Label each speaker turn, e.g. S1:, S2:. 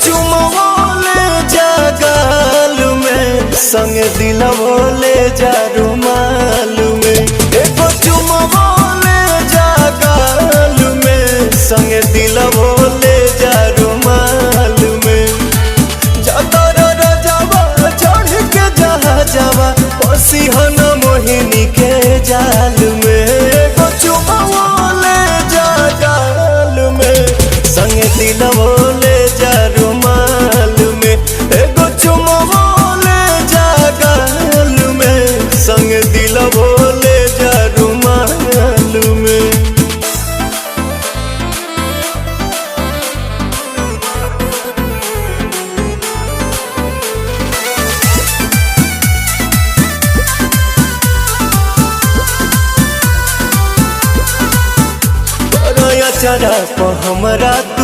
S1: चुमवा ले जा गाल में, संग दिलवा ले जा रुमाल में। एगो चुमवा ले जा गाल में, संग दिलवा ले जा रुमाल में। जातर रजावा चढ़ के जहा जावा, पसीहन मोहिनी के जाल में। एगो चुमवा ले जा गाल में, संग दिलवा ले जा रुमाल में। एगो चुमवा ले जा गाल में, संग दिलवा ले जा रुमाल में। चरा को हमरा